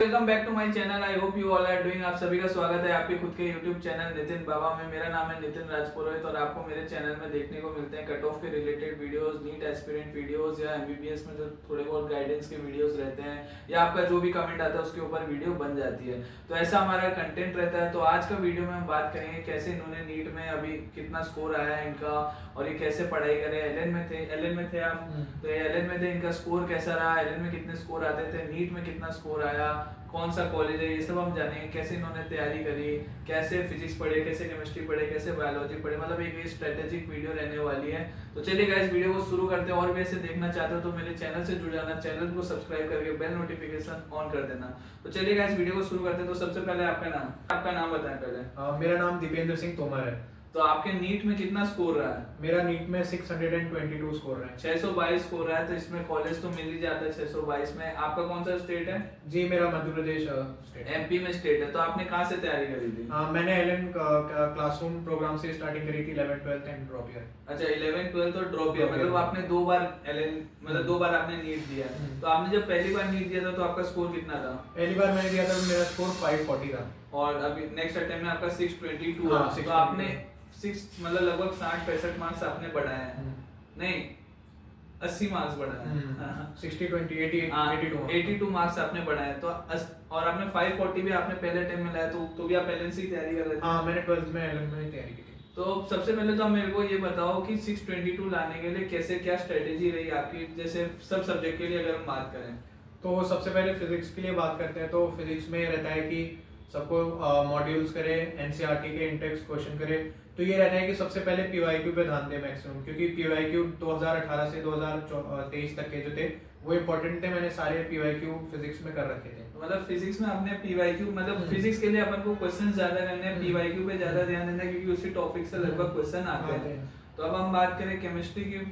Welcome back to my channel. I hope you all are doing. आप सभी का स्वागत है आपके खुद के यूट्यूब चैनल नितिन बाबा में। मेरा नाम है नितिन राजपुरोहित और आपको मेरे चैनल में देखने को मिलते हैं कट ऑफ के related videos, NEET aspirant videos या एमबीबीएस में जो थोड़े बहुत गाइडेंस के वीडियोस रहते हैं या आपका जो भी कमेंट आता है उसके ऊपर वीडियो बन जाती है। तो ऐसा हमारा कंटेंट रहता है। तो आज का वीडियो में हम बात करेंगे कैसे इन्होंने नीट में अभी कितना स्कोर आया है इनका और ये कैसे पढ़ाई करे। एलएन में थे आप, तो एलएन में थे, इनका स्कोर कैसा रहा, एलएन में कितने स्कोर आते थे, नीट में कितना स्कोर आया, कौन सा कॉलेज है, ये सब हम जानेंगे। कैसे इन्होंने तैयारी करी, कैसे फिजिक्स पढ़े, कैसे केमिस्ट्री पढ़े, कैसे बायोलॉजी पढ़े, मतलब एक स्ट्रेटेजिक वीडियो रहने वाली है। तो चलिए गाइस वीडियो को शुरू करते हैं। और भी ऐसे देखना चाहते हो तो मेरे चैनल से जुड़ जाना, चैनल को सब्सक्राइब करके बेल नोटिफिकेशन ऑन कर देना। तो चलिए गाइस वीडियो को शुरू करते हैं। तो सबसे पहले आपका नाम बताएं पहले। मेरा नाम दीपेंद्र सिंह तोमर है। तो आपके नीट में कितना स्कोर रहा है? मेरा नीट में 622 स्कोर रहा है। 622 स्कोर रहा है, तो इसमें कॉलेज तो मिल ही जाता है 622 में। आपका कौन सा स्टेट है? जी मेरा मध्य प्रदेश स्टेट। एमपी में स्टेट है। तो आपने कहाँ से तैयारी करी थी? मैंने एलएन क्लासरूम प्रोग्राम से स्टार्टिंग करी थी, 11th 12th and drop year. अच्छा 11 12 तो ड्रॉप ईयर, मतलब आपने दो बार एलएन, मतलब दो बार आपने नीट दिया। तो आपने जब पहली बार नीट दिया था तो आपका स्कोर कितना था? पहली बार मैंने दिया था तो मेरा स्कोर 540 था और अभी नेक्स्ट अटेम्प्ट में आपका 622 हाँ, है। तो आपने 6 मतलब लगभग 60-65 मार्क्स आपने बढ़ाए हैं। नहीं 80 मार्क्स बढ़ाए हैं। 60 20 80 82 मार्क्स आपने बढ़ाए। तो और आपने 540 भी आपने पहले टाइम में लाया। तो भी आप एलएन से तैयारी कर रहे थे? हाँ मैंने 12th में एलएन में तैयारी की थी। तो सबसे पहले तो आप मेरे को ये बताओ कि 622 लाने के लिए कैसे क्या स्ट्रेटेजी रही आपकी, जैसे सब सब्जेक्ट के लिए अगर हम बात करें। तो सबसे पहले फिजिक्स के लिए बात करते हैं। तो फिजिक्स में रहता है कि सबको मॉड्यूल्स करे, एनसीईआरटी के इंटेक्स क्वेश्चन करे। तो ये रहता है कि सबसे पहले पीवाईक्यू पे ध्यान दें मैक्सिमम, क्योंकि पीवाईक्यू 2018 से 2023 तक के जो थे वो इम्पोर्टेंट थे। मैंने सारे पीवाईक्यू फिजिक्स में कर रखे थे। मतलब फिजिक्स में आपने पीवाईक्यू, मतलब फिजिक्स के लिए अपन को क्वेश्चंस ज्यादा करने हैं, पीवाईक्यू पे ज्यादा ध्यान देना है क्योंकि उसी टॉपिक से लगभग क्वेश्चन आते हैं। तो अब हम बात करें केमिस्ट्री की।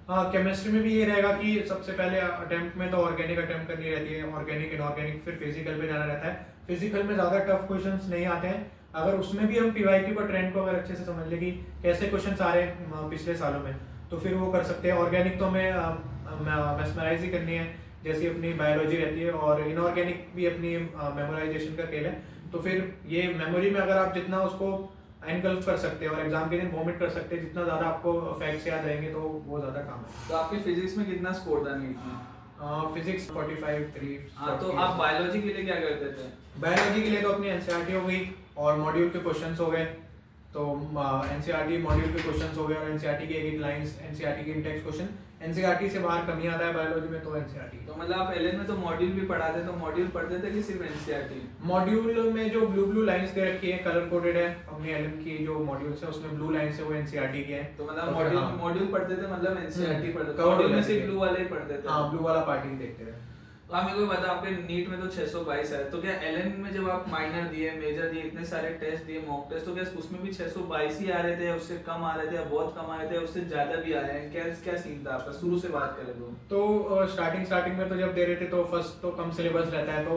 हाँ केमिस्ट्री में भी ये रहेगा कि सबसे पहले अटेम्प्ट में तो ऑर्गेनिक अटेम्प्ट करनी रहती है, ऑर्गेनिक इनऑर्गेनिक, फिर फिजिकल पे जाना रहता है। फिजिकल में ज्यादा टफ क्वेश्चंस नहीं आते हैं। अगर उसमें भी हम पीवाईक्यू का ट्रेंड को अगर अच्छे से समझ ले कि कैसे क्वेश्चंस आ रहे हैं पिछले सालों में, तो फिर वो कर सकते हैं। ऑर्गेनिक तो हमें मेस्मराइज ही करनी है, जैसी अपनी बायोलॉजी रहती है, और इनऑर्गेनिक भी अपनी मेमोराइजेशन का खेल है। तो फिर ये मेमोरी में अगर आप जितना उसको एनगल्फ कर सकते हैं और एग्जाम के दिन वॉमिट कर सकते हैं, जितना ज्यादा आपको फैक्ट्स याद रहेंगे तो वो ज्यादा काम है। तो आपकी फिजिक्स में कितना स्कोर था नीट में? फिजिक्स 45 3। हाँ तो आप बायोलॉजी के लिए क्या करते थे? बायोलॉजी के लिए तो अपनी एनसीईआरटी हो गई और मॉड्यूल के क्वेश्चंस हो गए। तो एनसीईआरटी मॉड्यूल के क्वेश्चंस हो गए और एनसीईआरटी की एक लाइंस, एनसीईआरटी के इंटेक्स क्वेश्चन। एनसीईआरटी से बाहर कमी आता है बायोलॉजी में, तो एनसीईआरटी। तो मतलब आप एलएन में तो मॉड्यूल भी पढ़ाते, तो मॉड्यूल पढ़ते थे कि सिर्फ एनसीईआरटी? मॉड्यूल में जो ब्लू लाइंस दे रखी है, कलर कोडेड है, अपनी एलएन की जो मॉड्यूल्स है उसमें ब्लू लाइंस है, वो एनसीईआरटी की है। तो मतलब मॉड्यूल पढ़ते थे, मतलब एनसीईआरटी पढ़ते थे, मॉड्यूल में सिर्फ ब्लू वाले ही पढ़ते थे। हाँ ब्लू वाला पार्ट ही देखते थे। तो आप मेरे को बता, आपके नीट में तो 622 है, तो क्या एलएन में जब आप माइनर दिए, मेजर दिए, इतने सारे टेस्ट दिए, मॉक टेस्ट, तो क्या उसमें भी 622 ही आ रहे थे, उससे कम आ रहे थे, बहुत कम आ रहे थे, उससे ज्यादा भी आए हैं? क्या सीन था आपका, शुरू से बात करें तो स्टार्टिंग में तो जब दे रहे थे तो फर्स्ट तो कम सिलेबस रहता है, तो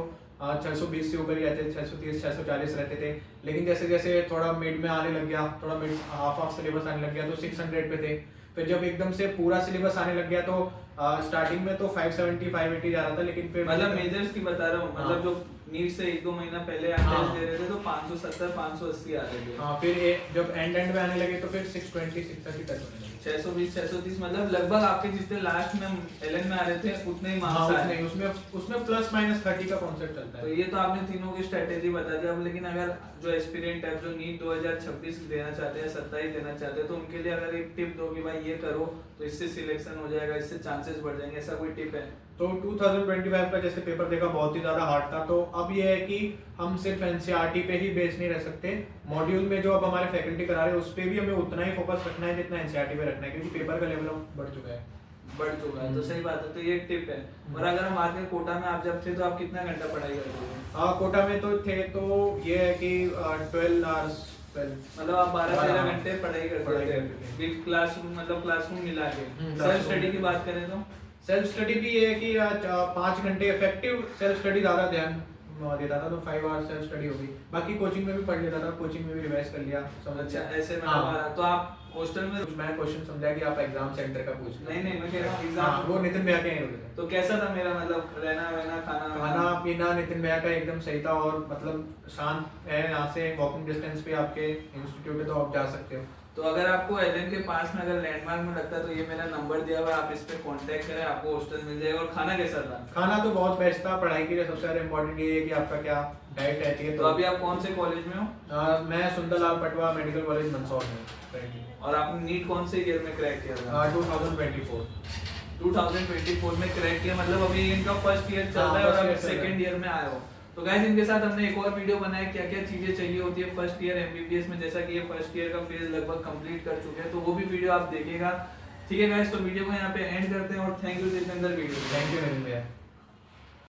620 से ऊपर ही रहते थे, 630 640 रहते थे। लेकिन जैसे जैसे थोड़ा मिड में आने लग गया, थोड़ा मिड हाफ सिलेबस आने लग गया तो 600 पे थे। फिर जब एकदम से पूरा सिलेबस आने लग गया तो स्टार्टिंग में तो 570 580 जा रहा था, लेकिन फिर मतलब मेजर्स की बता रहा हूँ, मतलब जो नीट से 1-2 महीना पहले आप टेस्ट दे रहे थे तो 570 580 आ रहे थे। हाँ फिर जब एंड में आने लगे तो फिर 620 630 तक होने लगे। 620 630 मतलब लगभग आपके जितने लास्ट में एलएन में आ रहे थे उतने ही मार्क्स आए। नहीं उसमें प्लस माइनस 30 का कांसेप्ट चलता है। तो ये तो आपने तीनों की स्ट्रेटेजी बता दी। अब लेकिन अगर जो एस्पिरेंट है, जो नीट 2026 देना चाहते हैं, 27 देना चाहते हैं, तो उनके लिए अगर एक टिप दो कि भाई ये करो तो इससे सिलेक्शन हो जाएगा, इससे चांसेस बढ़ जाएंगे, ऐसा कोई टिप है? तो 2025 का जैसे पेपर देखा बहुत ही ज्यादा हार्ड था, तो अब ये है कि हम सिर्फ एनसीईआरटी पे ही बेस नहीं रह सकते। मॉड्यूल में जो अब हमारे फैकल्टी करा रहे हैं उस पे भी हमें उतना ही फोकस रखना है जितना एनसीईआरटी पे रखना है, क्योंकि पेपर का लेवल बढ़ चुका है। तो सही बात है, तो ये टिप है। और अगर हम आगे कोटा में आप जब थे तो आप कितना घंटा पढ़ाई करते थे? कोटा में तो थे तो ये है कि 12 आवर्स, मतलब आप 12-13 घंटे पढ़ाई करते थे क्लासरूम, मतलब क्लासरूम मिला के। सेल्फ स्टडी की बात करें तो सेल्फ स्टडी भी ये है कि 5 घंटे इफेक्टिव सेल्फ स्टडी ज्यादा ध्यान देता था, तो 5 आवर्स सेल्फ स्टडी हो गई। बाकी कोचिंग में भी पढ़ लेता था, कोचिंग में भी रिवाइज कर लिया, समझ अच्छा लिया। ऐसे हाँ। मतलब तो आप हॉस्टल में कुछ मैं क्वेश्चन समझा कि आप एग्जाम सेंटर का पूछ लो। नहीं मैं कह रहा हूँ हाँ, एग्जाम वो नितिन भैया के यहाँ होते थे। तो कैसा था मेरा मतलब रहना वहना खाना खाना पीना नितिन भैया का एकदम सही था, और मतलब शांत है, यहाँ से वॉकिंग डिस्टेंस पे आपके इंस्टीट्यूट है, तो आप जा सकते हो। तो अगर आपको एलन के पास में अगर लैंडमार्क में लगता है तो ये मेरा नंबर दिया हुआ है, आप इस पे कांटेक्ट करें, आपको हॉस्टल मिल जाएगा। और खाना कैसा था? खाना तो बहुत बेस्ट था। पढ़ाई के लिए सबसे ज़्यादा इम्पोर्टेंट ये है कि आपका क्या डाइट रहती है। तो अभी आप कौन से कॉलेज में हो? मैं सुंदरलाल पटवा मेडिकल कॉलेज मंदसौर में currently। और आपने नीट कौन से ईयर में क्रैक किया था? 2024। 2024 में क्रैक किया, मतलब अभी इनका फर्स्ट ईयर चल हाँ, रहा है और first आप year चल रहा है। सेकंड ईयर में आए हो। तो गाइस इनके साथ हमने एक और वीडियो बनाया क्या क्या चीजें चाहिए होती है फर्स्ट ईयर एमबीबीएस में, जैसा कि ये फर्स्ट ईयर का फेज लगभग कंप्लीट कर चुके हैं, तो वो भी वीडियो आप देखेगा। ठीक है गाइस, तो वीडियो को यहाँ पे एंड करते हैं और thank you Jitendra video. Thank you Nitin भैया।